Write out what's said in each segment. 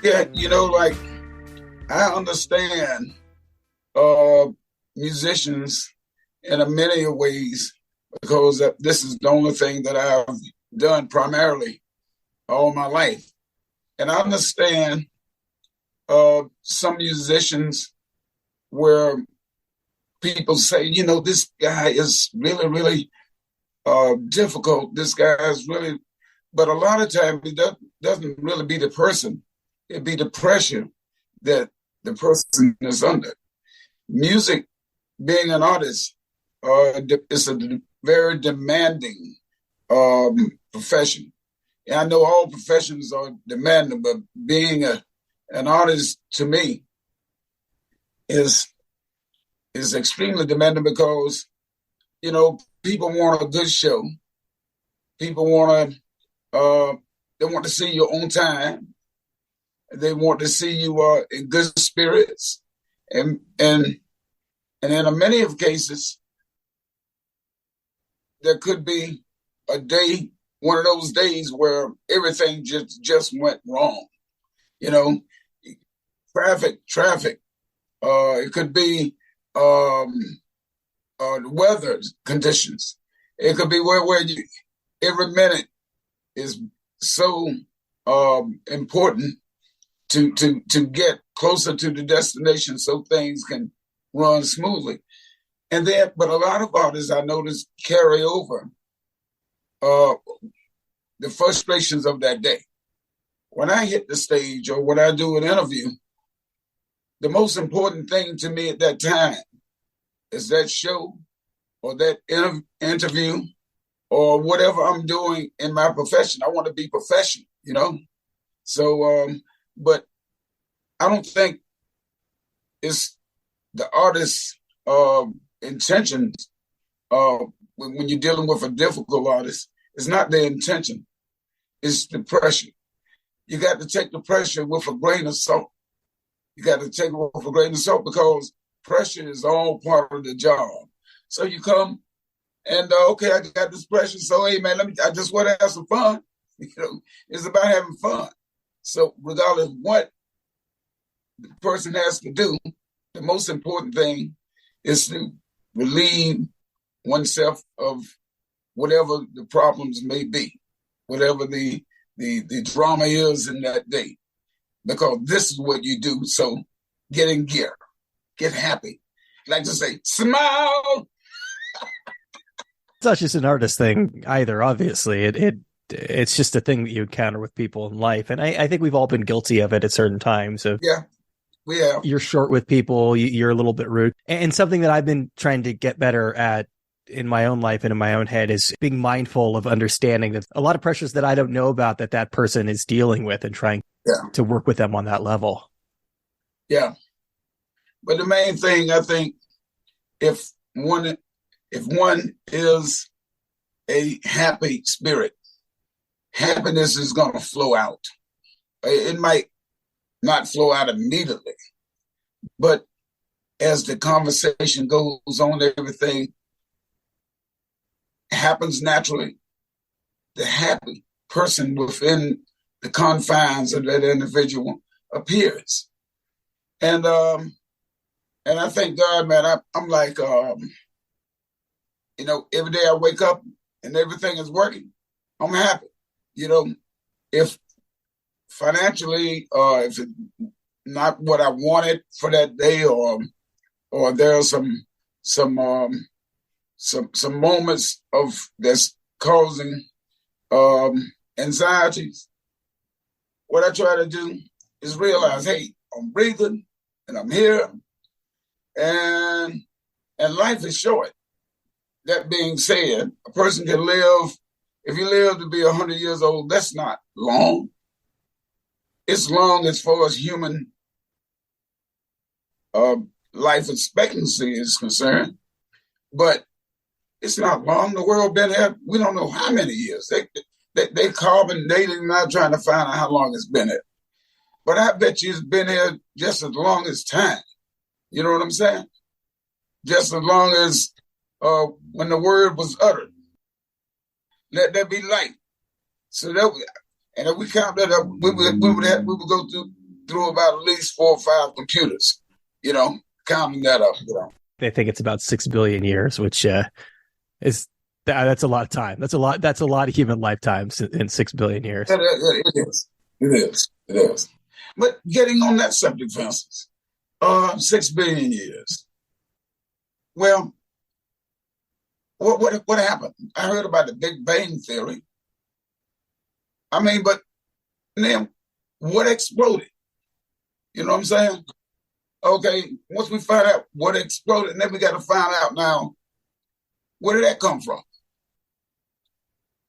Yeah, like I understand uh, musicians in a many ways because this is the only thing that I've done primarily all my life. And I understand some musicians where people say, this guy is really, really difficult. This guy is really, but a lot of times it doesn't really be the person. It be the pressure that the person is under. Music, being an artist, is a very demanding profession. And I know all professions are demanding, but being an artist to me is extremely demanding because people want a good show. People want they want to see you on time. They want to see you in good spirits, and in many of cases, there could be a day, one of those days where everything just went wrong. You know, traffic. It could be the weather conditions. It could be where every minute is so important to get closer to the destination so things can run smoothly. And then, but a lot of artists I notice carry over the frustrations of that day. When I hit the stage or when I do an interview, the most important thing to me at that time is that show or that interview or whatever I'm doing in my profession. I want to be professional. So, but I don't think it's the artist's intentions when you're dealing with a difficult artist. It's not their intention. It's the pressure. You got to take the pressure with a grain of salt. You got to take it with a grain of salt because pressure is all part of the job. So you come and okay, I got this pressure. So hey man, I just want to have some fun. It's about having fun. So regardless of what the person has to do, the most important thing is to relieve oneself of whatever the problems may be, whatever the drama is in that day, because this is what you do. So get in gear, get happy. Like to say, smile. It's not just an artist thing either. Obviously, it's just a thing that you encounter with people in life, and I think we've all been guilty of it at certain times. Yeah, we have. You're short with people, you're a little bit rude, and something that I've been trying to get better at in my own life and in my own head is being mindful of understanding that a lot of pressures that I don't know about that person is dealing with and trying to work with them on that level. Yeah. But the main thing, I think, if one is a happy spirit, happiness is going to flow out. It might not flow out immediately, but as the conversation goes on, everything happens naturally. The happy person within the confines of that individual appears. And I thank God, man, I'm like, every day I wake up and everything is working, I'm happy. If financially, if it's not what I wanted for that day, or there are some moments of that's causing anxieties, what I try to do is realize, hey, I'm breathing and I'm here, and life is short. That being said, a person can live, if you live to be 100 years old, that's not long. It's long as far as human life expectancy is concerned, but it's not long. The world been here, we don't know how many years. They carbon dating, not trying to find out how long it's been here. But I bet you it's been here just as long as time. You know what I'm saying? Just as long as when the word was uttered. Let there be light. So that, and if we count that up, we would go through through about at least 4 or 5 computers, counting that up. They think it's about 6 billion years, which is that's a lot of time. That's a lot of human lifetimes in 6 billion years. It is. It is. But getting on that subject, for instance, 6 billion years. Well, what happened? I heard about the Big Bang Theory. But then what exploded? You know what I'm saying? Okay, once we find out what exploded, then we got to find out now, where did that come from?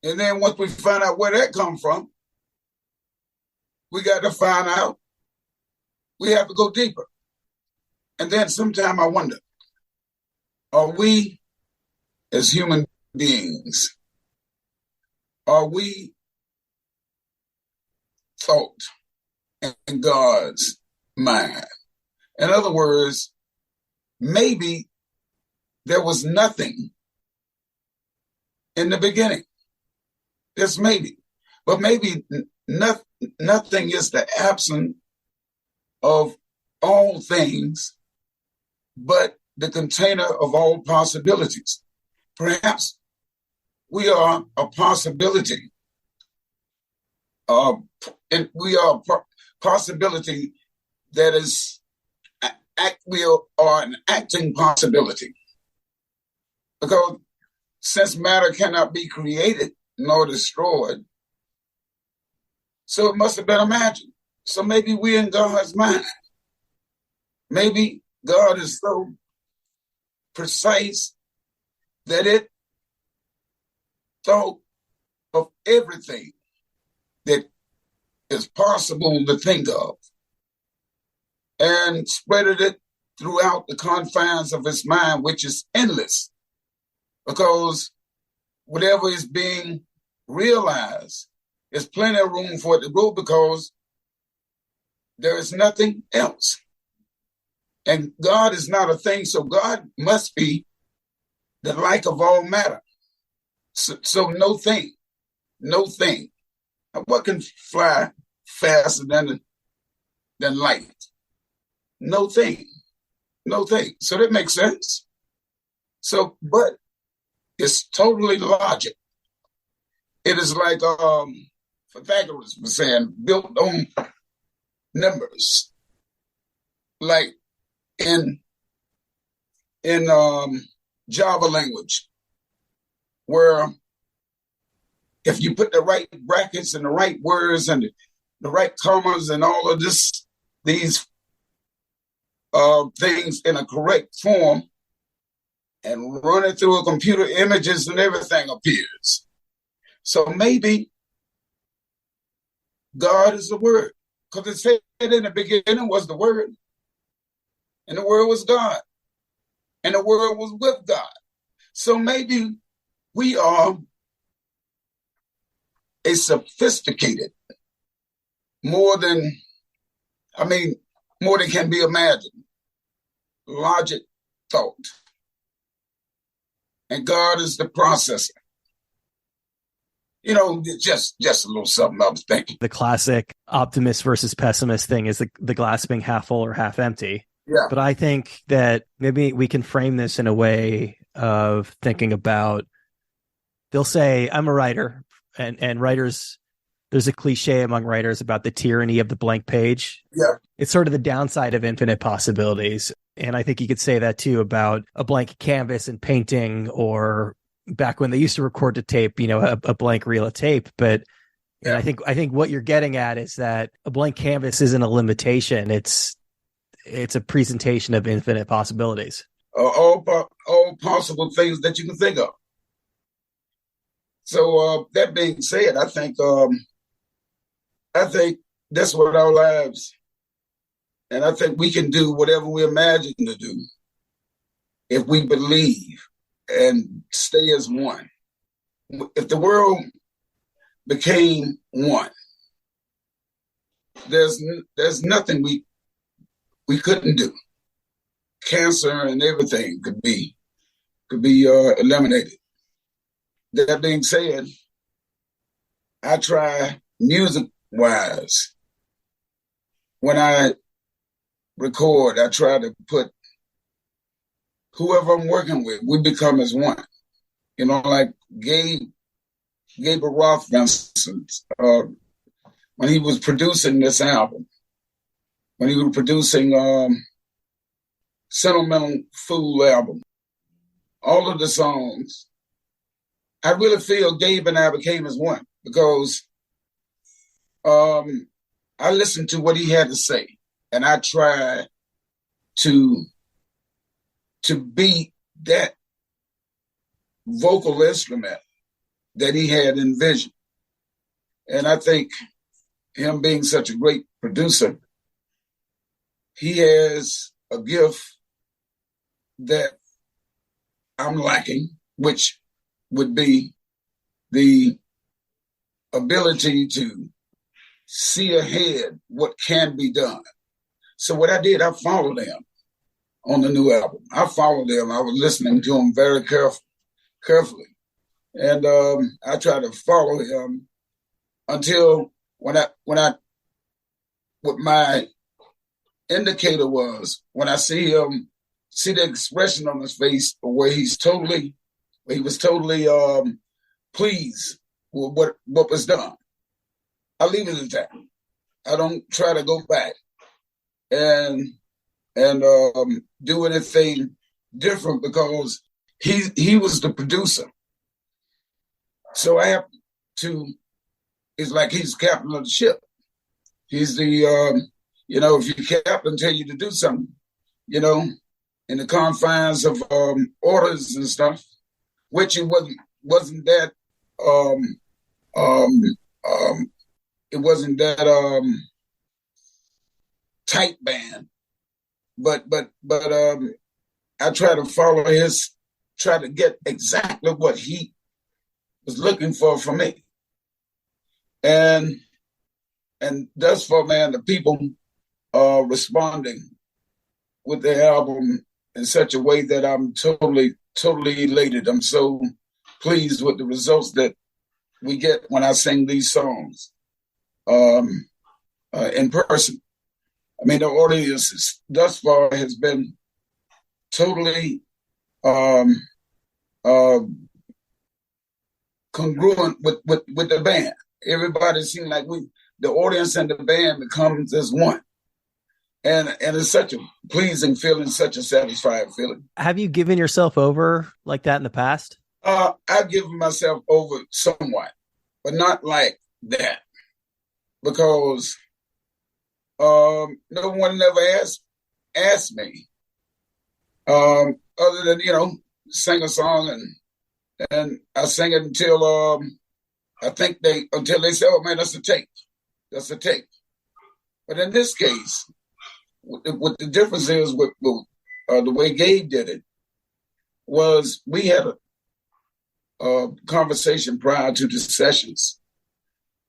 And then once we find out where that come from, we got to find out, we have to go deeper. And then sometime I wonder, are we as human beings, are we thought in God's mind? In other words, maybe there was nothing in the beginning. Just maybe. But maybe nothing is the absence of all things, but the container of all possibilities. Perhaps we are a possibility, and we are a possibility that is, we are an acting possibility. Because since matter cannot be created nor destroyed, so it must have been imagined. So maybe we're in God's mind. Maybe God is so precise that it thought of everything that is possible to think of and spread it throughout the confines of his mind, which is endless, because whatever is being realized, there's plenty of room for it to grow because there is nothing else. And God is not a thing, so God must be the like of all matter. So no thing. What can fly faster than light? No thing. So that makes sense. So, but it's totally logic. It is like Pythagoras was saying, built on numbers. Like in Java language, where if you put the right brackets and the right words and the right commas and all of these things in a correct form and run it through a computer, images and everything appears. So maybe God is the Word, because it said in the beginning was the Word, and the Word was God, and the Word was with God. So maybe we are a sophisticated, more than can be imagined, logic thought. And God is the processor. Just a little something I was thinking. The classic optimist versus pessimist thing is the glass being half full or half empty. Yeah. But I think that maybe we can frame this in a way of thinking about, they'll say, I'm a writer, and writers, there's a cliche among writers about the tyranny of the blank page. Yeah. It's sort of the downside of infinite possibilities. And I think you could say that too about a blank canvas and painting, or back when they used to record to tape, a blank reel of tape. But and I think what you're getting at is that a blank canvas isn't a limitation. It's a presentation of infinite possibilities. All possible things that you can think of. So that being said, I think that's what our lives, and I think we can do whatever we imagine to do if we believe and stay as one. If the world became one, there's nothing we couldn't do. Cancer and everything could be eliminated. That being said, I try music-wise when I record, I try to put whoever I'm working with, we become as one. You know, like Gabriel Roth, for instance, when he was producing this album, when he was producing Sentimental Fool album, all of the songs, I really feel Gabe and I became as one because I listened to what he had to say, and I tried to be that vocal instrument that he had envisioned. And I think him being such a great producer, he has a gift that I'm lacking, which would be the ability to see ahead what can be done. So what I did, I followed him on the new album. I followed him. I was listening to him very carefully. And I tried to follow him until what my indicator was when I see him, see the expression on his face where he was totally pleased with what was done. I leave it at that. I don't try to go back and do anything different because he was the producer. So I have to. It's like he's captain of the ship. He's the if your captain tell you to do something, in the confines of orders and stuff, which it wasn't that it wasn't that tight band, but I try to get exactly what he was looking for me, and thus far, man, the people are responding with the album in such a way that I'm totally elated. I'm so pleased with the results that we get when I sing these songs in person. I mean, the audience thus far has been totally congruent with the band. Everybody seems like the audience and the band becomes as one. And it's such a pleasing feeling, such a satisfying feeling. Have you given yourself over like that in the past? I've given myself over somewhat, but not like that. Because no one ever asked me, other than, sing a song and I sing it until until they say, oh man, that's a take. That's a take. But in this case, what the difference is with the way Gabe did it was we had a conversation prior to the sessions.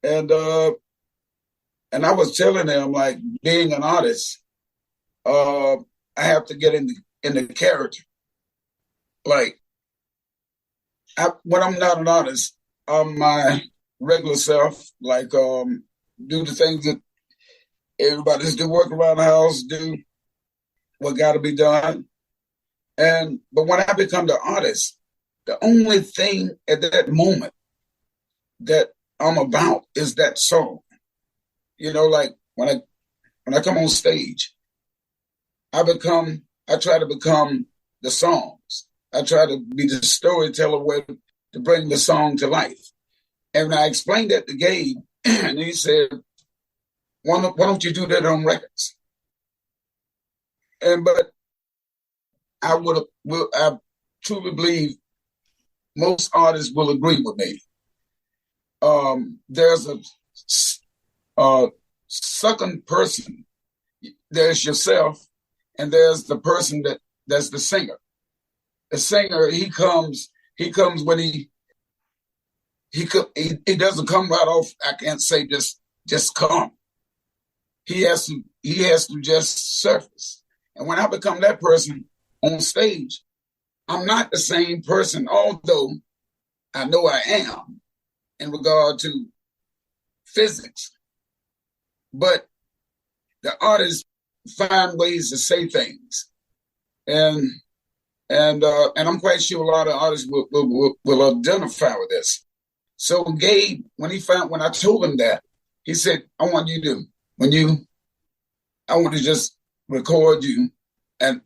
And I was telling him, like, being an artist, I have to get in the character. Like, when I'm not an artist, I'm my regular self, like do the things that everybody's do, work around the house, do what got to be done. But when I become the artist, the only thing at that moment that I'm about is that song. Like when I come on stage, I try to become the songs. I try to be the storyteller to bring the song to life. And when I explained that to Gabe, and he said, why don't you do that on records? But I truly believe most artists will agree with me. There's a second person. There's yourself, and there's the person that's the singer. The singer, he comes when he doesn't come right off. I can't say just come. He has to just surface. And when I become that person on stage, I'm not the same person, although I know I am in regard to physics. But the artists find ways to say things, and and I'm quite sure a lot of artists will identify with this. So Gabe, when I told him that, he said, I want to just record you, and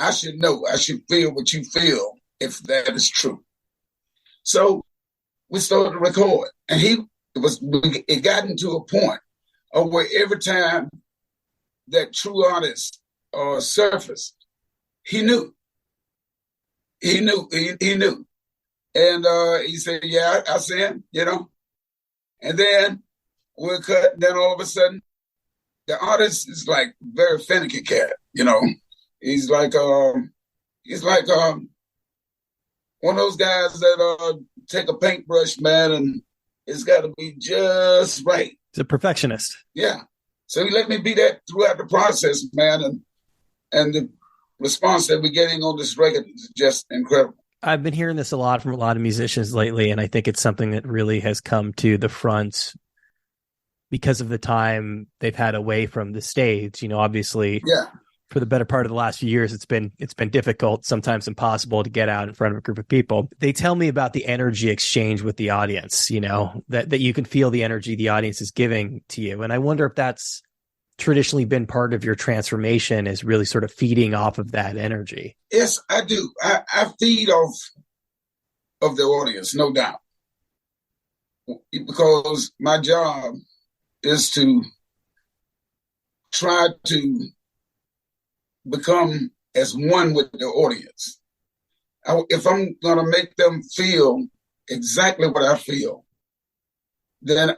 I should feel what you feel if that is true. So we started to record, and it got into a point of where every time that true artist surfaced, he knew. He knew. And he said, yeah, I see him, And then we'll cut, and then all of a sudden, the artist is like very finicky cat, He's like one of those guys that take a paintbrush, man, and it's got to be just right. He's a perfectionist. Yeah. So he let me be that throughout the process, man, and the response that we're getting on this record is just incredible. I've been hearing this a lot from a lot of musicians lately, and I think it's something that really has come to the front because of the time they've had away from the stage. Obviously, for the better part of the last few years, it's been difficult, sometimes impossible to get out in front of a group of people. They tell me about the energy exchange with the audience, that you can feel the energy the audience is giving to you. And I wonder if that's traditionally been part of your transformation, is really sort of feeding off of that energy. Yes, I do. I feed off of the audience, no doubt. Because my job is to try to become as one with the audience. If I'm going to make them feel exactly what I feel, then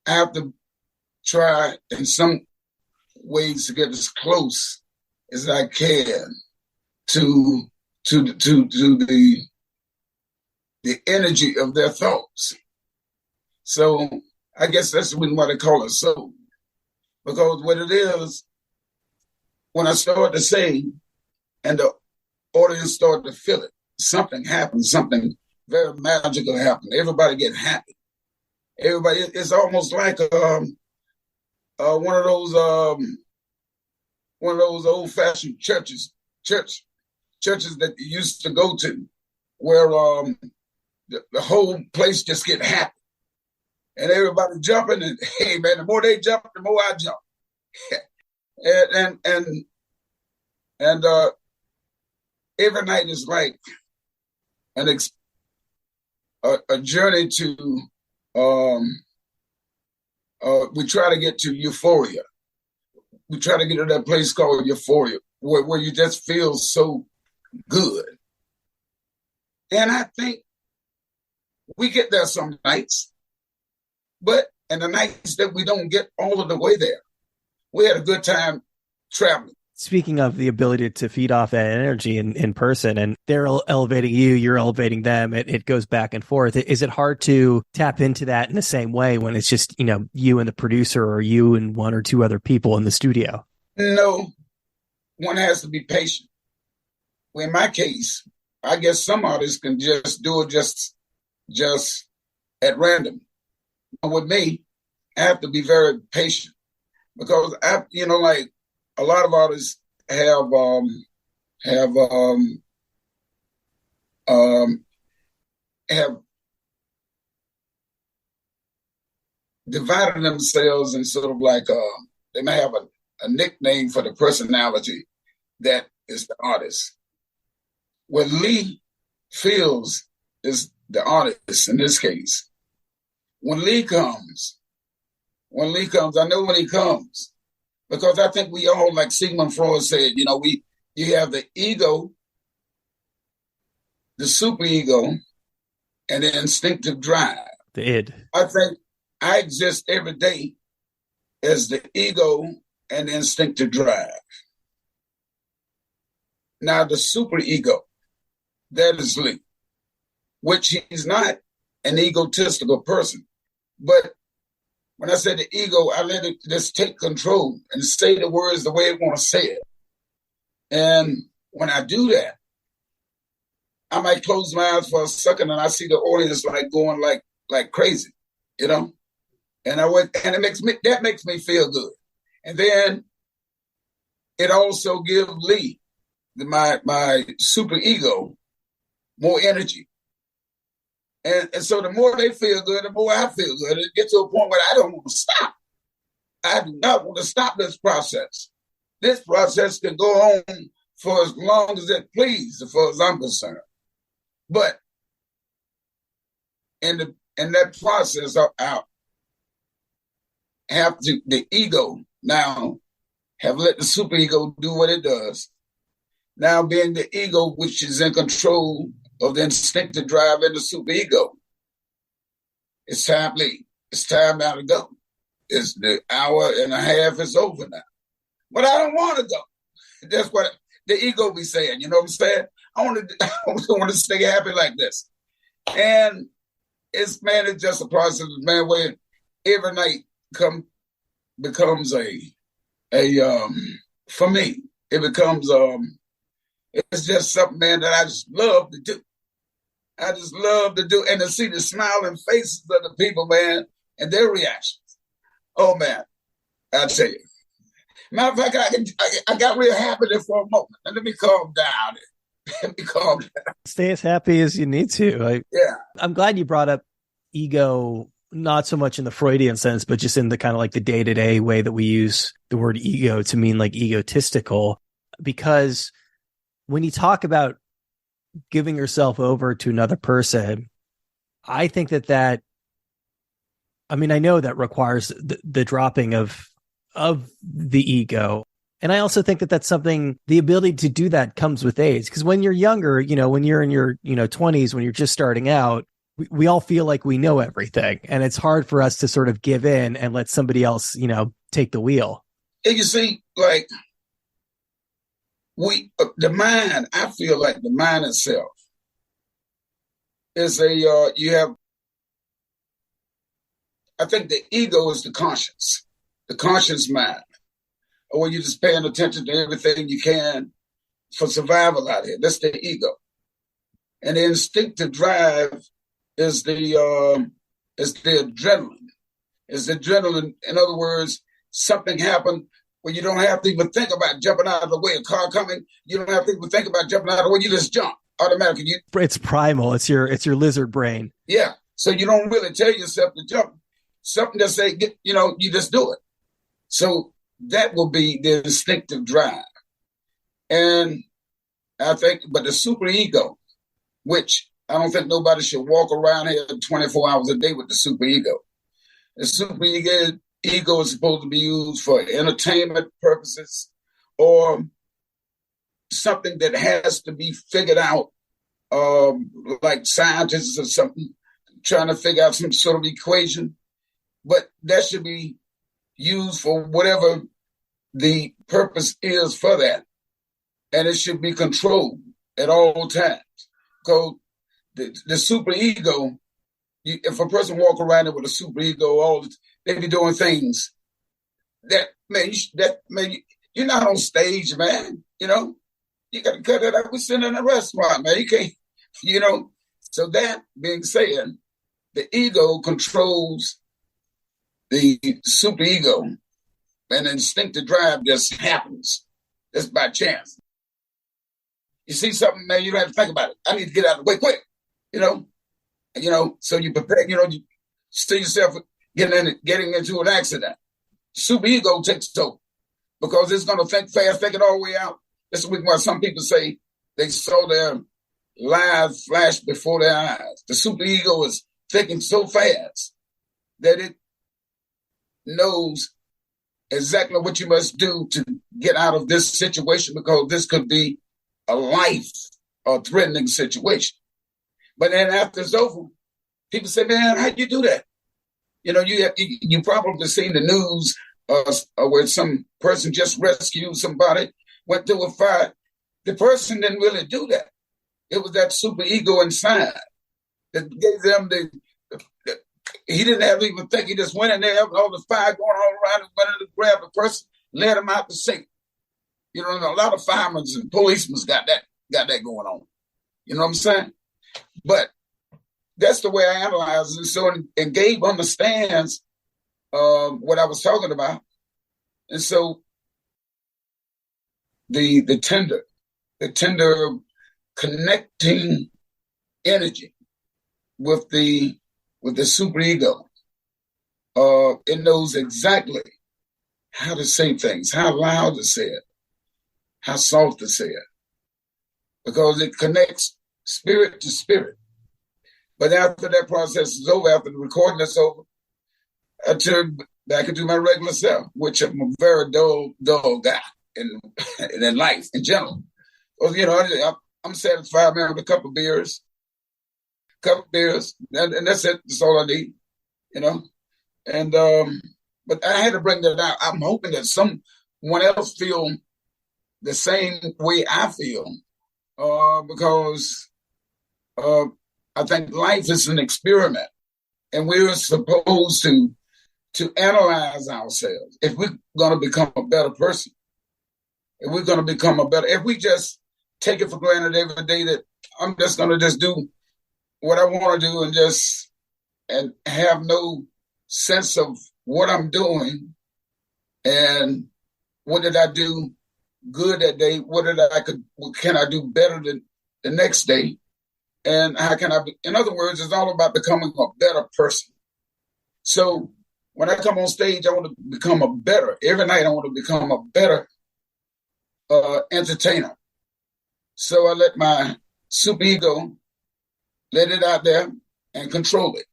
I have to try in some ways to get as close as I can to the energy of their thoughts. So I guess that's why they call it soul. Because what it is, when I start to sing and the audience start to feel it, something happens, something very magical happens. Everybody get happy. Everybody, it's almost like one of those old-fashioned churches that you used to go to, where the whole place just get happy, and everybody jumping. And hey, man, the more they jump, the more I jump. and every night is like a journey to. We try to get to euphoria. We try to get to that place called euphoria, where you just feel so good. And I think we get there some nights, and the nights that we don't get all of the way there, we had a good time traveling. Speaking of the ability to feed off that energy in person, and they're elevating you, you're elevating them, it goes back and forth. Is it hard to tap into that in the same way when it's just, you and the producer, or you and one or two other people in the studio? No, one has to be patient. Well, in my case, I guess some artists can just do it just at random. But with me, I have to be very patient, because like a lot of artists have divided themselves in sort of like they may have a nickname for the personality that is the artist. What Lee feels is the artist in this case. When Lee comes, I know when he comes, because I think we all, like Sigmund Freud said, you have the ego, the superego, and the instinctive drive. The id. I think I exist every day as the ego and the instinctive drive. Now, the superego, that is Lee, which he's not an egotistical person. But when I say the ego, I let it just take control and say the words the way I want to say it. And when I do that, I might close my eyes for a second and I see the audience like going like crazy, And that makes me feel good. And then it also gives Lee, my super ego, more energy. And so the more they feel good, the more I feel good. It gets to a point where I don't want to stop. I do not want to stop this process. This process can go on for as long as it pleases, as far as I'm concerned. But in that process, I have the ego now have let the superego do what it does. Now being the ego which is in control of the instinctive drive in the superego. It's time, Lee. It's time now to go. It's the hour and a half is over now. But I don't want to go. That's what the ego be saying. You know what I'm saying? I want to stay happy like this. And it's just a process, man, where every night becomes for me, it becomes it's just something, man, that I just love to do. I just love to do, and to see the smiling faces of the people, man, and their reactions. Oh man, I tell you. Matter of fact, I got real happy there for a moment. And let me calm down. Let me calm down. Stay as happy as you need to. Yeah. I'm glad you brought up ego, not so much in the Freudian sense, but just in the kind of like the day-to-day way that we use the word ego to mean like egotistical. Because when you talk about giving yourself over to another person, I think I know that requires the dropping of the ego. And I also think that that's something, the ability to do that comes with age. Because when you're younger, when you're in your 20s, when you're just starting out, we all feel like we know everything. And it's hard for us to sort of give in and let somebody else, take the wheel. And you see, like, the mind, I feel like the mind itself is I think the ego is the conscious mind, or when you're just paying attention to everything you can for survival out here. That's the ego. And the instinctive drive is the adrenaline. It's the adrenaline. In other words, something happened where you don't have to even think about jumping out of the way. A car coming, you don't have to even think about jumping out of the way. You just jump automatically. It's primal. It's your lizard brain. Yeah. So you don't really tell yourself to jump. Something that say, you just do it. So that will be the instinctive drive. And I think, but the superego, which I don't think nobody should walk around here 24 hours a day with the superego. The superego is supposed to be used for entertainment purposes or something that has to be figured out, like scientists or something trying to figure out some sort of equation. But that should be used for whatever the purpose is for that. And it should be controlled at all times. Because the superego, if a person walk around there with a superego, they be doing things that, man, you're not on stage, man. You got to cut it out. We're sitting in a restaurant, man. You can't, So that being said, the ego controls the superego, and the instinctive drive just happens. Just by chance. You see something, man, you don't have to think about it. I need to get out of the way quick, so you prepare, you see yourself getting into an accident. Superego takes over because it's going to think fast, think it all the way out. That's the reason why some people say they saw their lives flash before their eyes. The superego is thinking so fast that it knows exactly what you must do to get out of this situation, because this could be a life or threatening situation. But then after it's over, people say, man, how'd you do that? You probably seen the news where some person just rescued somebody, went through a fire. The person didn't really do that. It was that superego inside that gave them he didn't have to even think. He just went in there, all the fire going all around, and went in to grab the person, led him out to safety. A lot of firemen and policemen got that going on. You know what I'm saying? But that's the way I analyze it. So, and Gabe understands what I was talking about. And so the tender connecting energy with the superego, it knows exactly how to say things, how loud to say it, how soft to say it, because it connects spirit to spirit. But after that process is over, after the recording is over, I turn back into my regular self, which I'm a very dull guy in life in general. Well, I'm satisfied, man, with a couple beers, and that's it. That's all I need, you know. And but I had to bring that out. I'm hoping that someone else feel the same way I feel, because uh, I think life is an experiment, and we're supposed to analyze ourselves. If we're going to become a better person, if we just take it for granted every day that I'm just going to just do what I want to do and have no sense of what I'm doing and what did I do good that day? What can I do better than the next day? And how can in other words, it's all about becoming a better person. So when I come on stage, I want to become every night I want to become a better entertainer. So I let my superego let it out there and control it.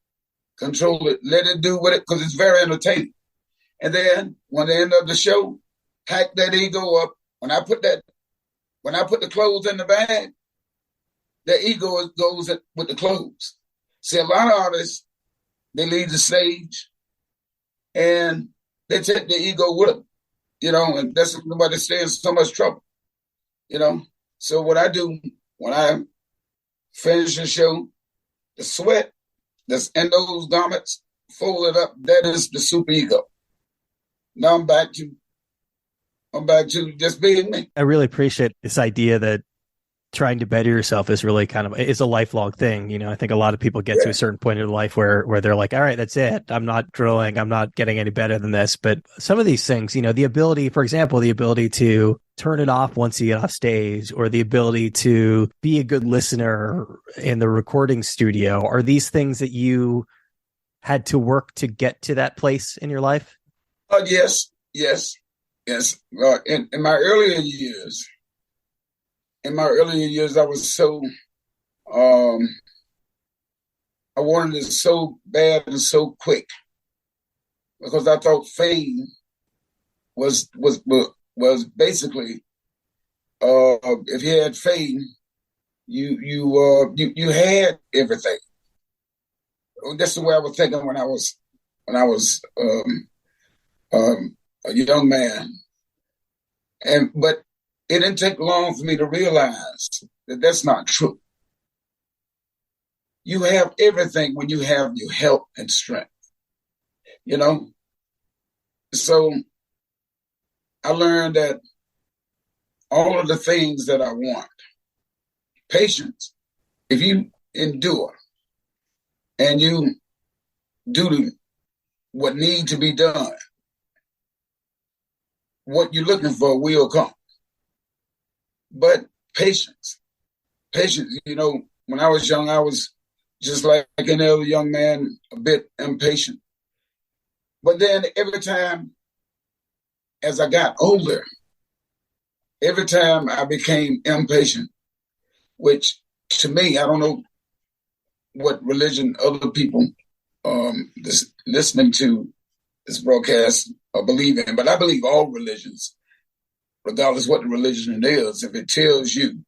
Let it do with it, because it's very entertaining. And then when the end of the show, pack that ego up. When I put the clothes in the bag, the ego goes with the clothes. See, a lot of artists, they leave the stage and they take the ego with them, and that's why they stay in so much trouble, So what I do when I finish the show, the sweat that's in those garments folded up, that is the superego. Now I'm back to just being me. I really appreciate this idea that trying to better yourself is really is a lifelong thing. I think a lot of people get to a certain point in life where they're like, all right, that's it. I'm not growing. I'm not getting any better than this. But some of these things, the ability, for example, the ability to turn it off once you get off stage, or the ability to be a good listener in the recording studio, are these things that you had to work to get to that place in your life? Yes. In my earlier years, I was so, I wanted it so bad and so quick, because I thought fame was basically, if you had fame, you had everything. That's the way I was thinking when I was a young man, but it didn't take long for me to realize that that's not true. You have everything when you have your health and strength, So I learned that all of the things that I want, patience, if you endure and you do what needs to be done, what you're looking for will come. But patience, when I was young, I was just like any other young man, a bit impatient. But then every time as I got older, every time I became impatient, which to me, I don't know what religion other people listening to this broadcast believe in, but I believe all religions, regardless what the religion is, if it tells you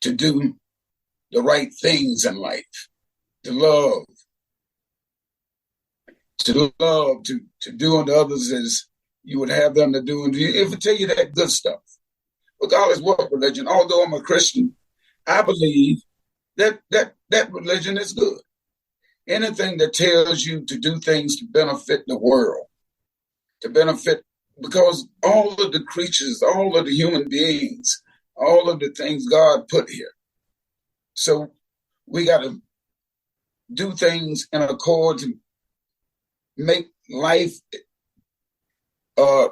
to do the right things in life, to do unto others as you would have them to do unto you, if it tell you that good stuff, regardless what religion, although I'm a Christian, I believe that religion is good. Anything that tells you to do things to benefit the world, because all of the creatures, all of the human beings, all of the things God put here. So we got to do things in accord to make life uh,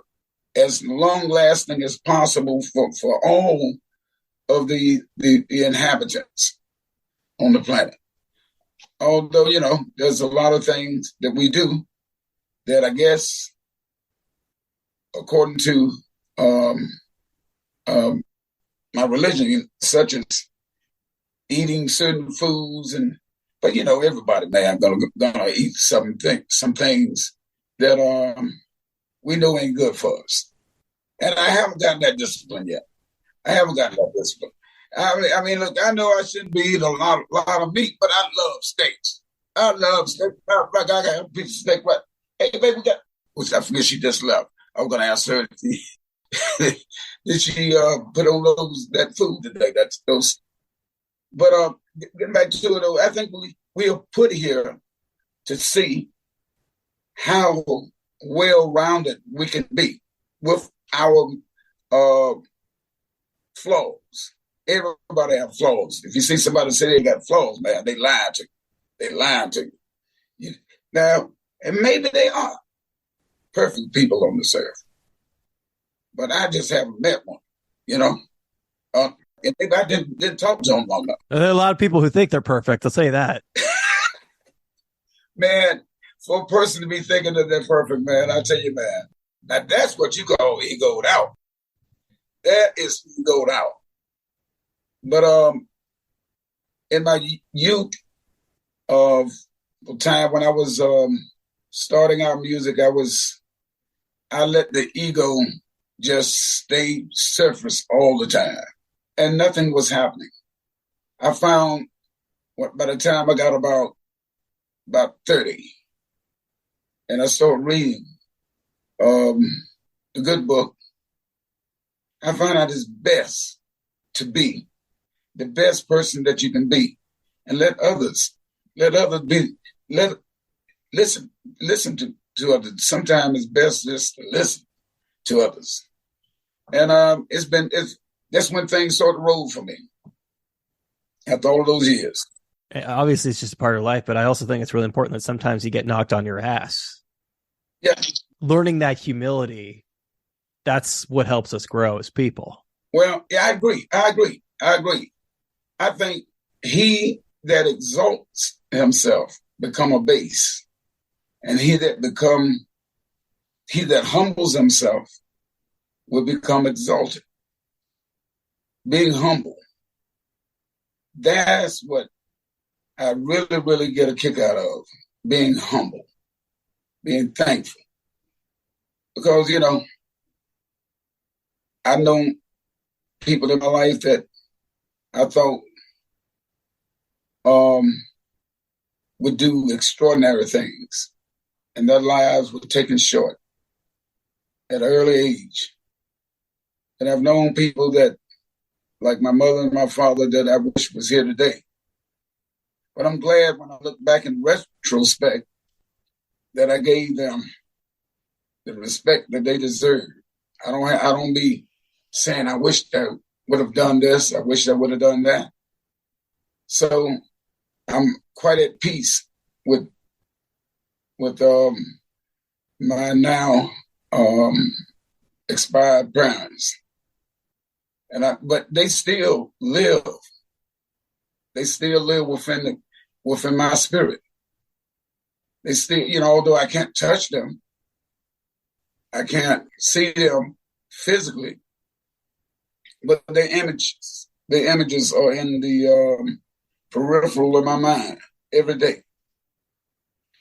as long lasting as possible for all of the inhabitants on the planet. Although, there's a lot of things that we do that I guess, according to um, um, my religion, such as eating certain foods, but everybody, man, gonna eat some things that we know ain't good for us. And I haven't gotten that discipline yet. I haven't gotten that discipline. I mean, look, I know I shouldn't be eating a lot of meat, but I love steaks. I love steak. Like I got a piece of steak. But hey, baby, which I forget she just left. I was gonna ask her, did she put on that food today? That's those. But getting back to it, though, I think we are put here to see how well-rounded we can be with our flaws. Everybody have flaws. If you see somebody say they got flaws, man, they lying to you. They lying to you. Now, and maybe they are perfect people on this earth, but I just haven't met one, and maybe I didn't talk to them long enough. There are a lot of people who think they're perfect. I'll say that. Man, for a person to be thinking that they're perfect, man, I tell you, man, now that's what you call egoed out. That is egoed out. But in my youth of the time when I was starting out music, I let the ego just stay surface all the time, and nothing was happening. I found by the time I got about 30, and I started reading the good book, I found out it's best to be the best person that you can be, and let others be. Listen to others. Sometimes it's best just to listen to others, and that's when things sort of rolled for me after all of those years. Obviously, it's just a part of life, but I also think it's really important that sometimes you get knocked on your ass. Yeah, learning that humility, that's what helps us grow as people. Well, yeah, I agree. I think he that exalts himself become a base, and he that humbles himself will become exalted. Being humble, that's what I really, really get a kick out of, being humble, being thankful. Because, I've known people in my life that I thought would do extraordinary things, and their lives were taken short at an early age. And I've known people that, like my mother and my father, that I wish was here today. But I'm glad when I look back in retrospect that I gave them the respect that they deserve. I don't be saying I wish I would have done this, I wish I would have done that. So I'm quite at peace with my now expired parents. But they still live. They still live within my spirit. They still, although I can't touch them, I can't see them physically, but their images are in the peripheral of my mind every day.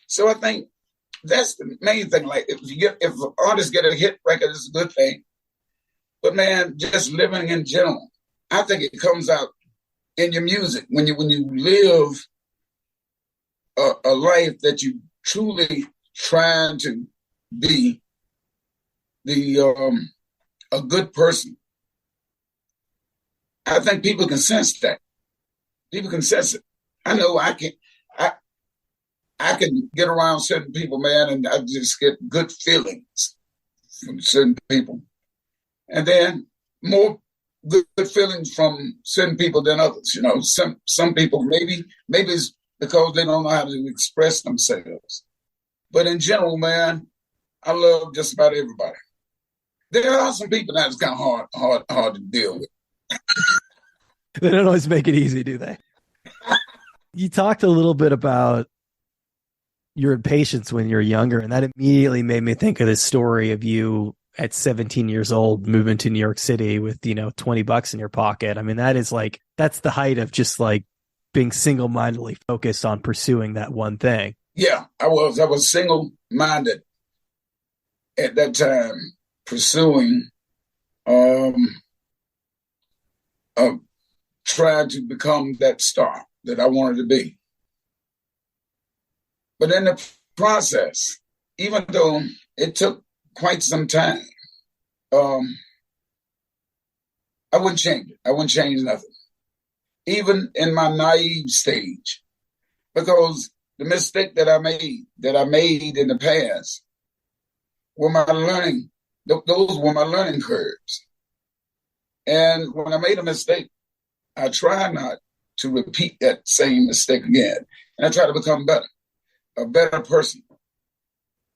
So I think that's the main thing. Like if artists get a hit record, it's a good thing. But man, just living in general, I think it comes out in your music when you live a life that you truly trying to be a good person. I think people can sense that. People can sense it. I know I can. I can get around certain people, man, and I just get good feelings from certain people, and then more good feelings from certain people than others. Some people maybe it's because they don't know how to express themselves. But in general, man, I love just about everybody. There are some people that's kind of hard to deal with. They don't always make it easy, do they? You talked a little bit about your impatience when you're younger, and that immediately made me think of this story of you at 17 years old moving to New York City with, $20 in your pocket. I mean, that's the height of just like being single-mindedly focused on pursuing that one thing. Yeah, I was single-minded at that time, pursuing, trying to become that star that I wanted to be. But in the process, even though it took quite some time, I wouldn't change it. I wouldn't change nothing, even in my naive stage, because the mistake that I made in the past were my learning. Those were my learning curves. And when I made a mistake, I try not to repeat that same mistake again. And I try to become better, a better person.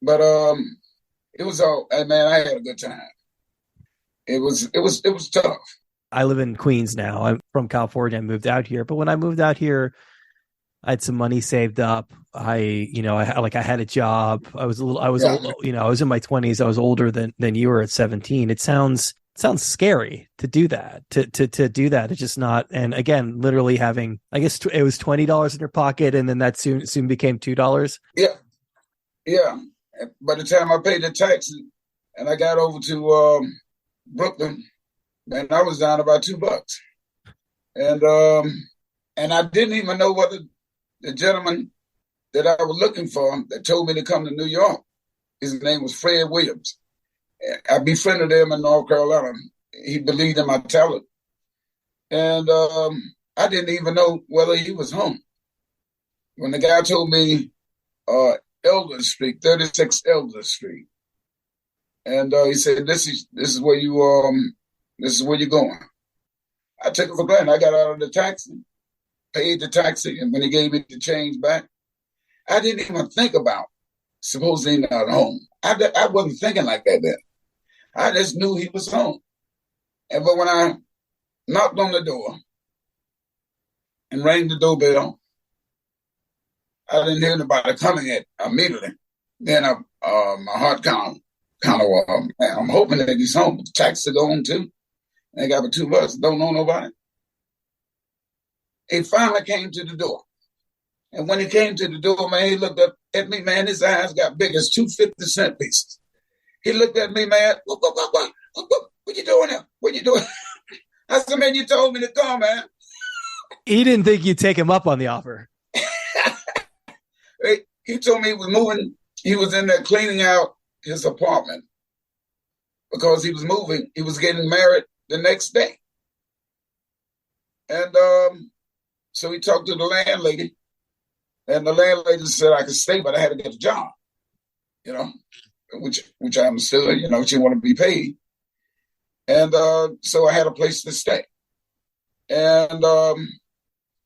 But it was all, man, I had a good time. It was tough. I live in Queens now. I'm from California. I moved out here. But when I moved out here, I had some money saved up. I had a job. I was old, I was in my 20s. I was older than you were at 17. It sounds scary to do that, to do that. It's just not. And again, literally having, I guess it was $20 in your pocket, and then that soon became $2. Yeah. By the time I paid the taxes and I got over to Brooklyn, man, I was down about $2. And I didn't even know whether the gentleman that I was looking for that told me to come to New York, his name was Fred Williams. I befriended him in North Carolina. He believed in my talent. And I didn't even know whether he was home. When the guy told me Elder Street, 36 Elder Street. And he said, this is where you're going. I took it for granted. I got out of the taxi, paid the taxi, and when he gave me the change back, I didn't even think about supposing not home. I wasn't thinking like that then. I just knew he was home. But when I knocked on the door and rang the doorbell, I didn't hear anybody coming in immediately. Then my heart kind of, I'm hoping that he's home. The taxi going too. They got $2. Don't know nobody. He finally came to the door. And when he came to the door, man, he looked up at me, man. His eyes got big as 2 50-cent pieces. He looked at me, man. What you doing here? What you doing? I said, man, you told me to come, man. He didn't think you'd take him up on the offer. He told me he was moving. He was in there cleaning out his apartment because he was moving. He was getting married the next day. And so he talked to the landlady. And the landlady said I could stay, but I had to get a job, which I understood, she wanted to be paid. And so I had a place to stay. And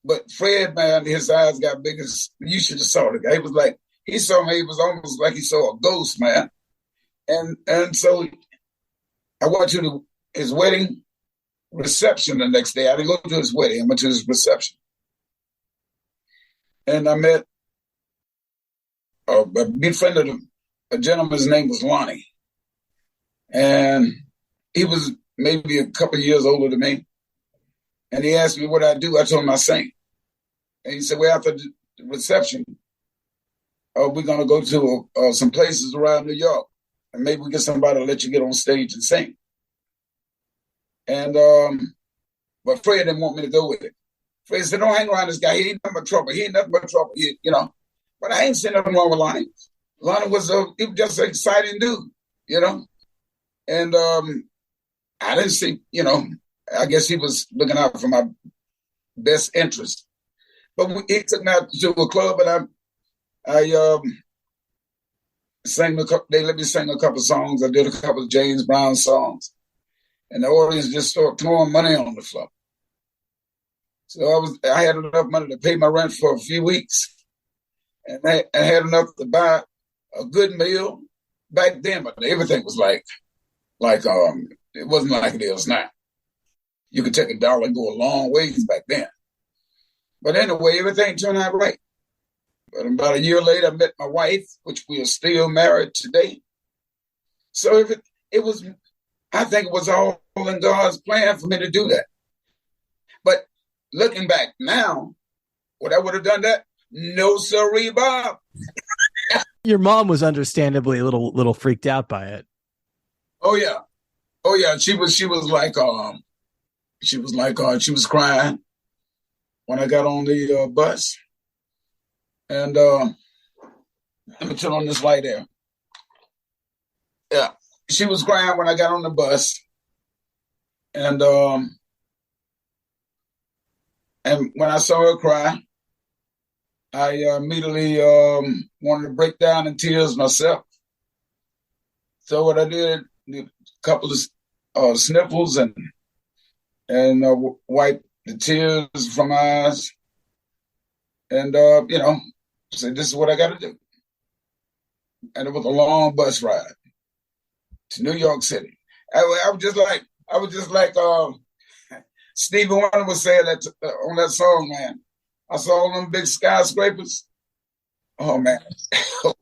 but Fred, man, his eyes got big as, you should have saw the guy. He saw me, it was almost like he saw a ghost, man. And so I went to his wedding reception the next day. I didn't go to his wedding, I went to his reception. And I met a befriended a gentleman's name was Lonnie. And he was maybe a couple of years older than me. And he asked me what I do. I told him I sing. And he said, well, after the reception, we're going to go to some places around New York. And maybe we get somebody to let you get on stage and sing. And but Fred didn't want me to go with it. Fred said, don't hang around this guy. He ain't nothing but trouble. He ain't nothing but trouble. But I ain't seen nothing wrong with Lonnie. Lonnie was just an exciting dude, And I didn't see, I guess he was looking out for my best interest. But he took me out to a club, and I sang they let me sing a couple songs. I did a couple of James Brown songs. And the audience just started throwing money on the floor. So I had enough money to pay my rent for a few weeks. And I had enough to buy a good meal back then, but everything was it wasn't like it is now. You could take $1 and go a long ways back then. But anyway, everything turned out right. But about a year later, I met my wife, which we are still married today. So I think it was all in God's plan for me to do that. But looking back now, would I would have done that? No, sirree, Bob. Your mom was understandably a little freaked out by it. Oh yeah, oh yeah. She was crying when I got on the bus, and let me turn on this light there. Yeah, she was crying when I got on the bus, and when I saw her cry, I immediately wanted to break down in tears myself. So what I did a couple of sniffles and wiped the tears from my eyes, and said, "This is what I got to do." And it was a long bus ride to New York City. I was just like Stevie Wonder was saying that on that song, man. I saw all them big skyscrapers. Oh man,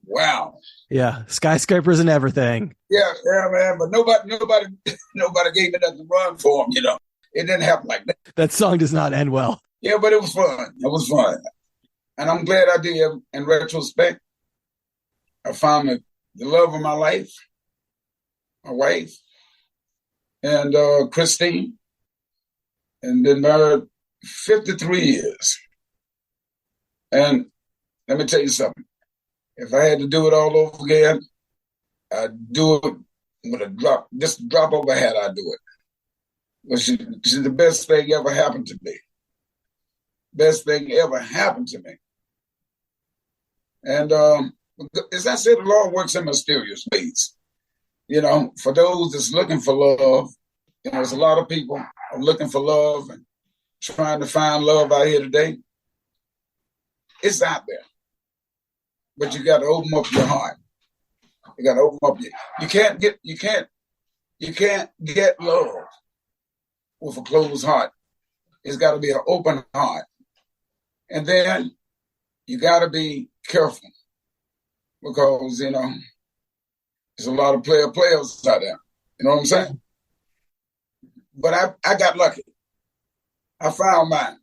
wow. Yeah, skyscrapers and everything. Yeah, man. But nobody gave me nothing to run for them. It didn't happen like that. That song does not end well. Yeah, but it was fun. It was fun, and I'm glad I did. In retrospect, I found the love of my life, my wife, and Christine, and been married 53 years. And let me tell you something. If I had to do it all over again, I'd do it with just a drop of a hat, I'd do it. But she's the best thing ever happened to me. Best thing ever happened to me. And as I said, the Lord works in mysterious ways. For those that's looking for love, there's a lot of people are looking for love and trying to find love out here today. It's out there. But you got to open up your heart. You got to open up you can't get love with a closed heart. It's got to be an open heart. And then you got to be careful because, there's a lot of players out there. You know what I'm saying? But I got lucky. I found mine.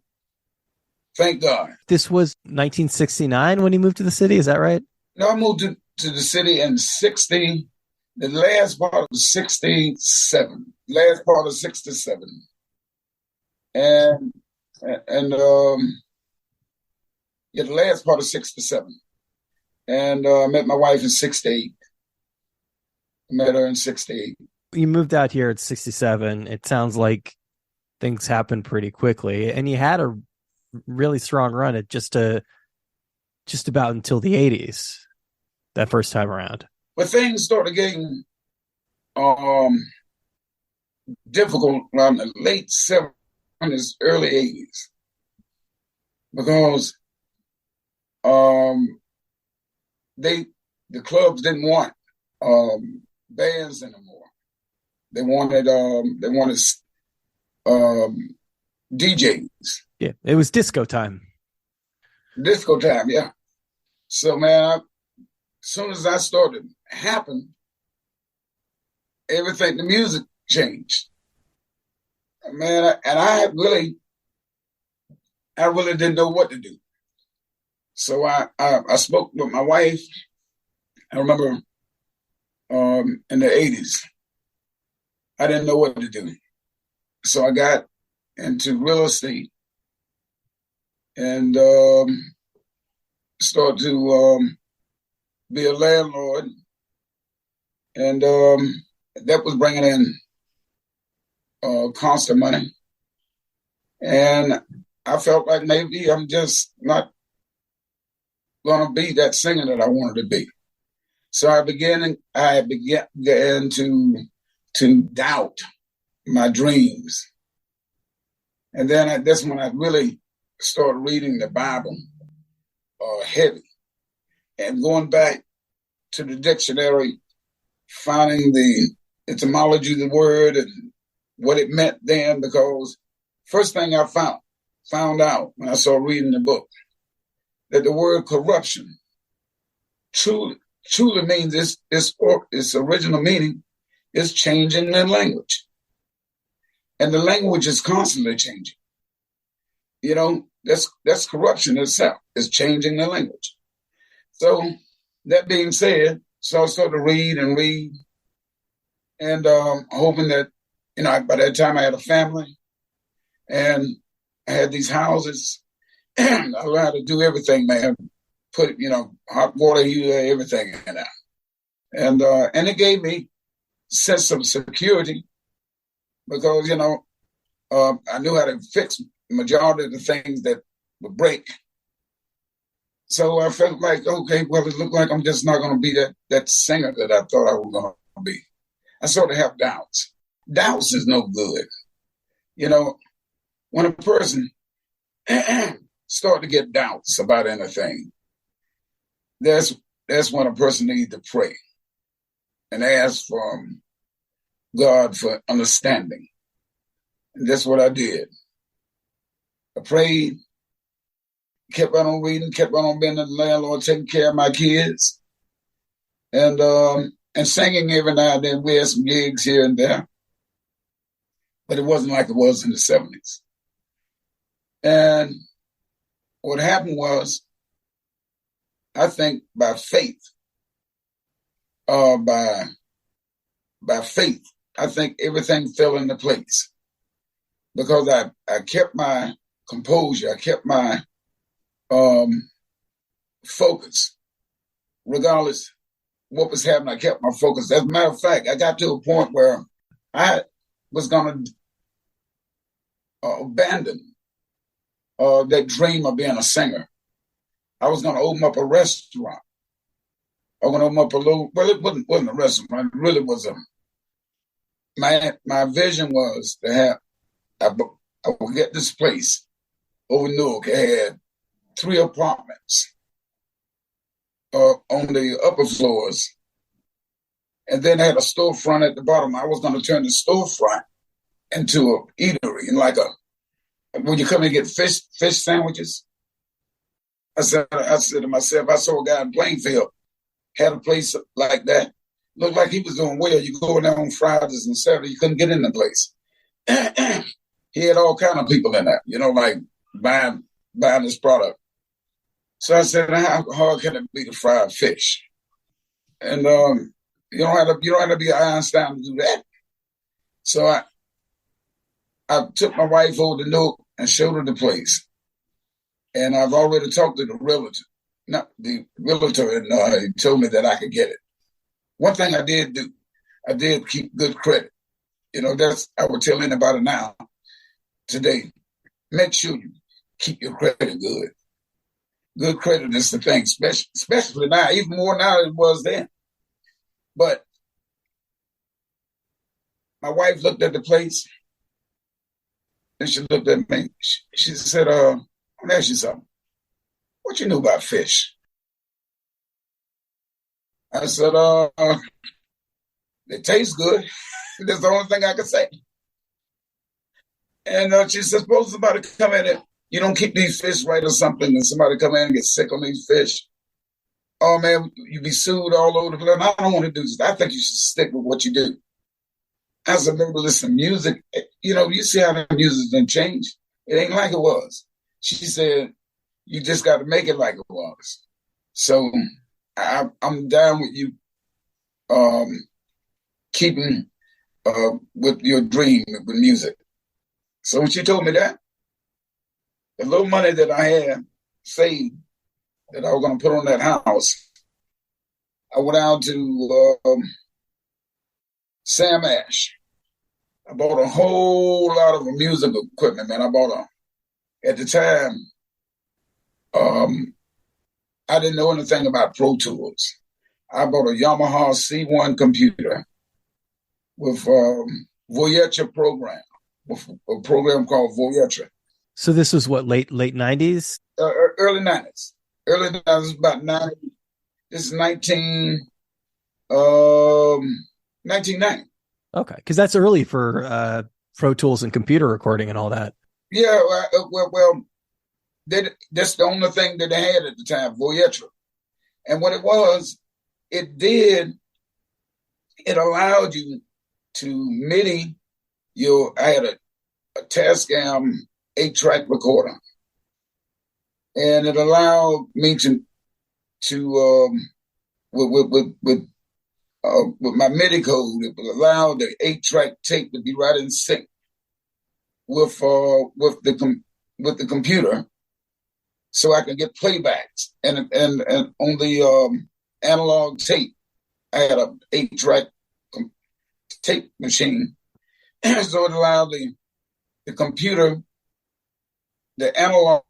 Thank God. This was 1969 when you moved to the city. Is that right? No, I moved to the city in the last part of 67. Last part of 67. And the last part of 67. And I met my wife in 68. I met her in 68. You moved out here at 67. It sounds like things happened pretty quickly. And you had a really strong run at just about until the 80s, that first time around. But things started getting difficult around the late 70s, early 80s. Because the clubs didn't want bands anymore. They wanted DJs. Yeah, it was disco time. Disco time, yeah. So man, as soon as I started happen, everything, the music changed. Man, I really didn't know what to do. So I spoke with my wife. I remember in the 80s, I didn't know what to do. So I got into real estate and started to be a landlord. And that was bringing in constant money. And I felt like maybe I'm just not going to be that singer that I wanted to be. So I began to doubt my dreams. And then that's when I really started reading the Bible heavy and going back to the dictionary, finding the etymology of the word and what it meant then, because first thing I found out when I started reading the book, that the word corruption truly means its original meaning is changing the language. And the language is constantly changing. You know, that's corruption itself, is changing the language. So that being said, so I started to read and hoping that, you know, by that time I had a family and I had these houses. I learned how to do everything, man. Put, you know, hot water heater, everything in there. And it gave me a sense of security because, you know, I knew how to fix the majority of the things that would break. So I felt like, okay, well, it looked like I'm just not going to be that singer that I thought I was going to be. I sort of have doubts. Doubts is no good. You know, when a person start to get doubts about anything, that's when a person needs to pray and ask from God for understanding. And that's what I did. I prayed, kept right on reading, kept right on being the landlord, taking care of my kids, and singing every now and then. We had some gigs here and there, but it wasn't like it was in the 70s. And what happened was, I think by faith, by faith, I think everything fell into place because I kept my composure, I kept my focus, regardless what was happening. I kept my focus. As a matter of fact, I got to a point where I was going to abandon that dream of being a singer. I was going to open up a restaurant. I was going to open up a little, well, it wasn't a restaurant. It really was my vision was to have, I would get this place over Newark. It had 3 apartments on the upper floors. And then I had a storefront at the bottom. I was going to turn the storefront into an eatery, and like when you come and get fish sandwiches. I said to myself, I saw a guy in Plainfield had a place like that. Looked like he was doing well. You go in there on Fridays and Saturdays, you couldn't get in the place. He had all kind of people in there, you know, like buying this product. So I said, how hard can it be to fry fish? And you don't have to be Einstein to do that. So I took my wife over to Newark and showed her the place. And I've already talked to the realtor, and he told me that I could get it. One thing I did do, I did keep good credit. You know, I would tell anybody now, today, make sure you keep your credit good. Good credit is the thing, especially now, even more now than it was then. But my wife looked at the place, and she looked at me. She said, "I'm gonna ask you something. What you know about fish?" I said, "It tastes good." That's the only thing I could say. And she said, "Suppose somebody come in and you don't keep these fish right or something, and somebody come in and get sick on these fish. Oh man, you be sued all over the place. I don't want to do this. I think you should stick with what you do." I said, "Maybe listen, music, you know, you see how the music done changed. It ain't like it was." She said, "You just got to make it like it was." So I'm down with you keeping with your dream with music. So when she told me that, the little money that I had saved that I was going to put on that house, I went out to Sam Ash. I bought a whole lot of musical equipment, man. At the time, I didn't know anything about Pro Tools. I bought a Yamaha C1 computer with Voyager program, with a program called Voyager. So this was what, late 90s? Early 90s. Early 90s, about 90. This is 19. 1990. Okay, because that's early for Pro Tools and computer recording and all that. Yeah, well, that's the only thing that they had at the time, Voyetra. And what it was, it did, it allowed you to MIDI I had a Tascam 8-track recorder, and it allowed me to with my MIDI code, it would allow the 8-track tape to be right in sync with the computer, so I can get playbacks. And on the analog tape, I had a 8-track tape machine, so it allowed the computer, the analog,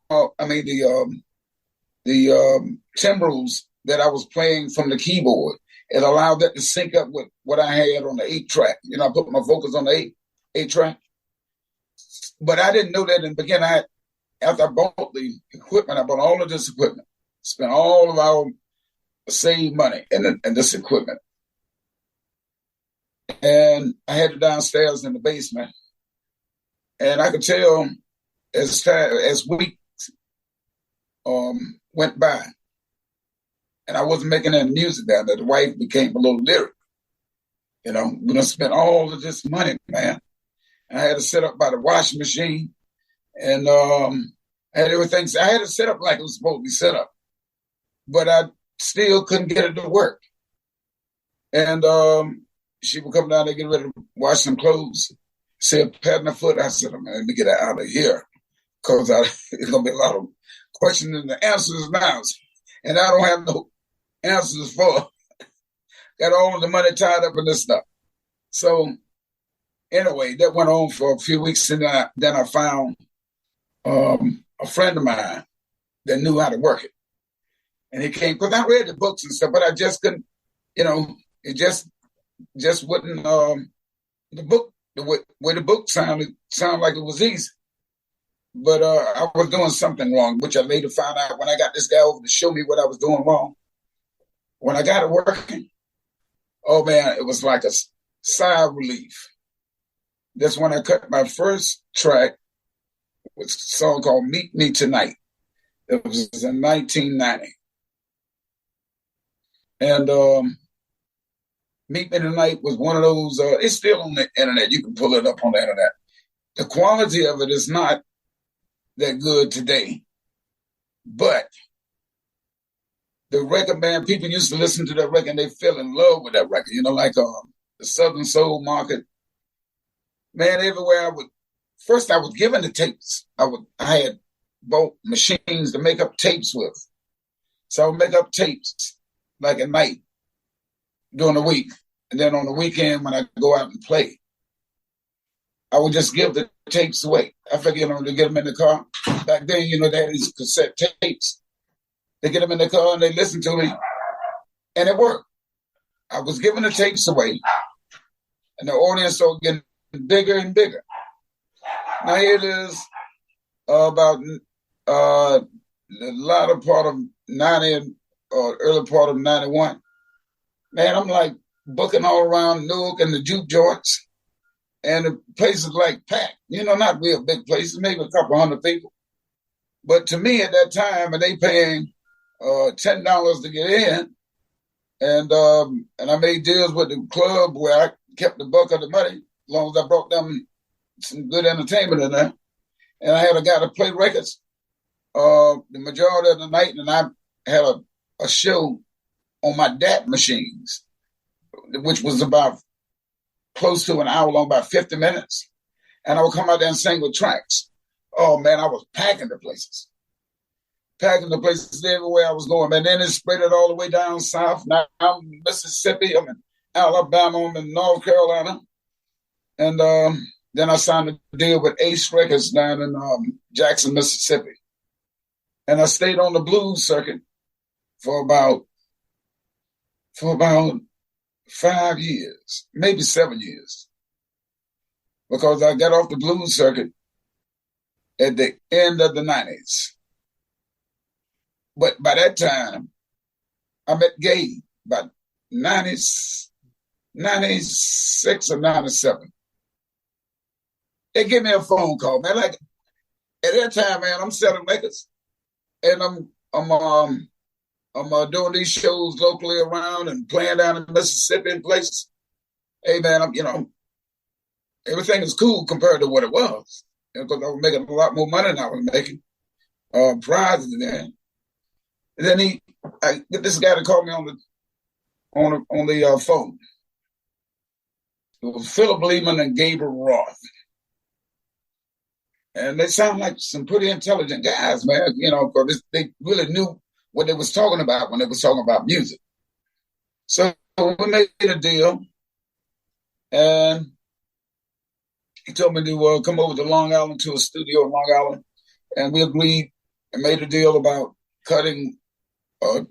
the timbrels that I was playing from the keyboard. It allowed that to sync up with what I had on the 8-track. I put my vocals on the 8-track. But I didn't know that in the beginning. After I bought the equipment, I bought all of this equipment, spent all of our saved money in this equipment. And I had it downstairs in the basement. And I could tell as weeks went by, and I wasn't making any music down there, the wife became a little lyric. We done spent all of this money, man. And I had to set up by the washing machine, and I had everything. I had it set up like it was supposed to be set up, but I still couldn't get it to work. And she would come down there, get ready to wash some clothes, say a pat in the foot. I said, man, let me get out of here, because there's going to be a lot of questions and the answers now. And I don't have no answers for. Got all the money tied up in this stuff. So anyway, that went on for a few weeks, and then I found a friend of mine that knew how to work it. And he came, because I read the books and stuff, but I just couldn't, it just wouldn't, the book, the way the book sounded like it was easy. But I was doing something wrong, which I later found out when I got this guy over to show me what I was doing wrong. When I got it working, oh man, it was like a sigh of relief. That's when I cut my first track, with a song called Meet Me Tonight. It was in 1990. And Meet Me Tonight was one of those, it's still on the internet. You can pull it up on the internet. The quality of it is not that good today. But the record, man, people used to listen to that record and they fell in love with that record. Like the Southern Soul market. Man, everywhere first I was given the tapes. I had bought machines to make up tapes with. So I would make up tapes like at night during the week. And then on the weekend when I go out and play, I would just give the tapes away. I figured, to get them in the car. Back then, they had these cassette tapes. They get them in the car and they listen to me. And it worked. I was giving the tapes away. And the audience started getting bigger and bigger. Now here it is about the latter part of 90 or early part of 91. Man, I'm like booking all around Newark and the juke joints. And the places like packed, not real big places, maybe a couple hundred people. But to me at that time, and they paying $10 to get in, and I made deals with the club where I kept the buck of the money, as long as I brought them some good entertainment in there. And I had a guy to play records the majority of the night, and I had a show on my DAT machines, which was about close to an hour long, about 50 minutes. And I would come out there and sing with tracks. Oh, man, I was packing the places everywhere I was going. And then it spread it all the way down south. Now I'm in Mississippi, I'm in Alabama, I'm in North Carolina. And then I signed a deal with Ace Records down in Jackson, Mississippi. And I stayed on the blues circuit for about 5 years, maybe 7 years, because I got off the blues circuit at the end of the 90s. But by that time, I met Gabe about 90, 96 or 97. They give me a phone call, man. Like at that time, man, I'm selling records, and I'm doing these shows locally around and playing down in Mississippi and places. Hey, man, everything is cool compared to what it was, because I was making a lot more money than I was making prior to that. And then I get this guy to call me on the phone. It was Philip Lehman and Gabriel Roth. And they sound like some pretty intelligent guys, man, because they really knew what they was talking about when they was talking about music. So we made a deal, and he told me to come over to Long Island to a studio in Long Island, and we agreed and made a deal about cutting a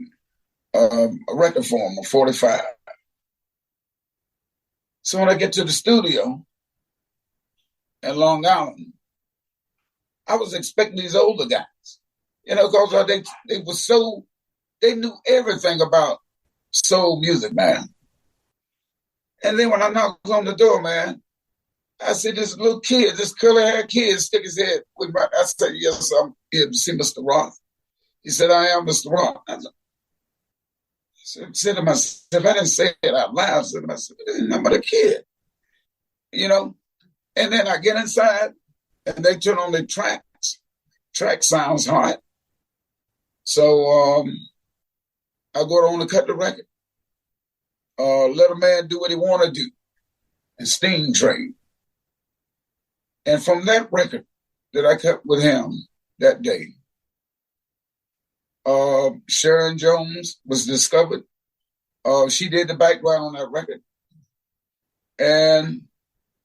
record for him, a 45. So when I get to the studio in Long Island, I was expecting these older guys, because they knew everything about soul music, man. And then when I knocked on the door, man, I see this little kid, this curly haired kid, stick his head with my. I said, "Yes, I'm here to see Mr. Roth." He said, "I am Mr. Roth." I said to myself, I didn't say it out loud. I said to myself, "I'm but a kid," And then I get inside, and they turn on the tracks. Track sounds hot. So I go on to cut the record. Let a man do what he want to do. And Steam Trade. And from that record that I cut with him that day, Sharon Jones was discovered. She did the background on that record. And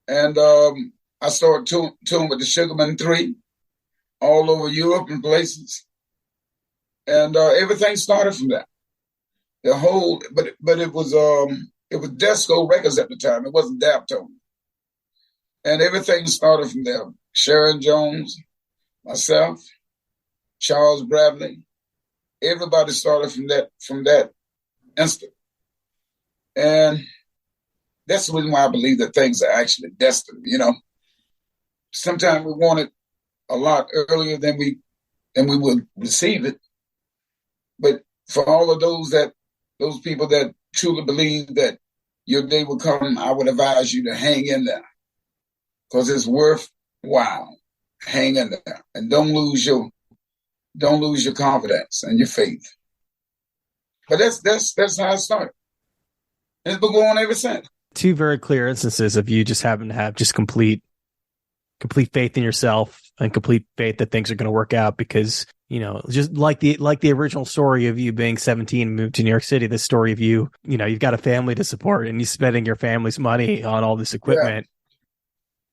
I started touring with the Sugarman 3 all over Europe and places. And everything started from that. But it was Desco Records at the time. It wasn't Daptone. And everything started from there. Sharon Jones, myself, Charles Bradley, everybody started from that instant. And that's the reason why I believe that things are actually destined, Sometimes we want it a lot earlier than we would receive it. But for all of those people that truly believe that your day will come, I would advise you to hang in there, because it's worthwhile. Hang in there, and don't lose your confidence and your faith. But that's how it started. It's been going on ever since. Two very clear instances of you just having to have just complete faith in yourself and complete faith that things are going to work out, because just like the original story of you being 17 and moved to New York City, the story of you you've got a family to support and you're spending your family's money on all this equipment.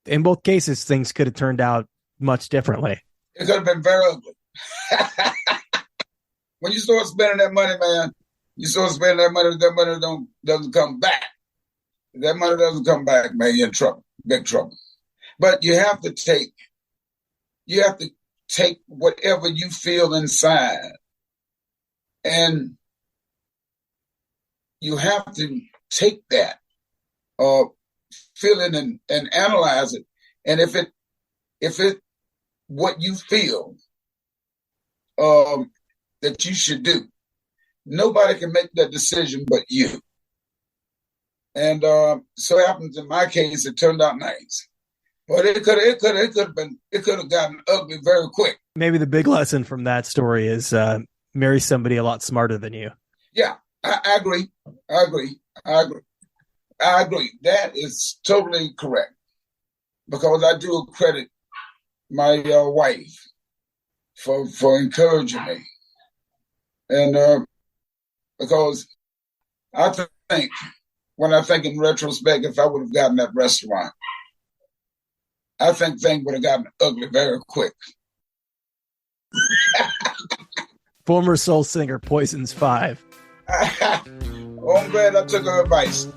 Yeah. In both cases, things could have turned out much differently. It could have been very ugly. When you start spending that money, man, that money doesn't come back. If that money doesn't come back, man, you're in trouble, big trouble. But you have to take whatever you feel inside, and you have to take that feeling and analyze it. And if it what you feel that you should do, nobody can make that decision but you. And so it happens in my case, it turned out nice. But it could have gotten ugly very quick. Maybe the big lesson from that story is marry somebody a lot smarter than you. Yeah, I agree. That is totally correct, because I do credit my wife for encouraging me, and because I think, when I think in retrospect, if I would have gotten that restaurant, I think things would have gotten ugly very quick. Former soul singer Poison's 5. Oh, I'm glad I took her advice.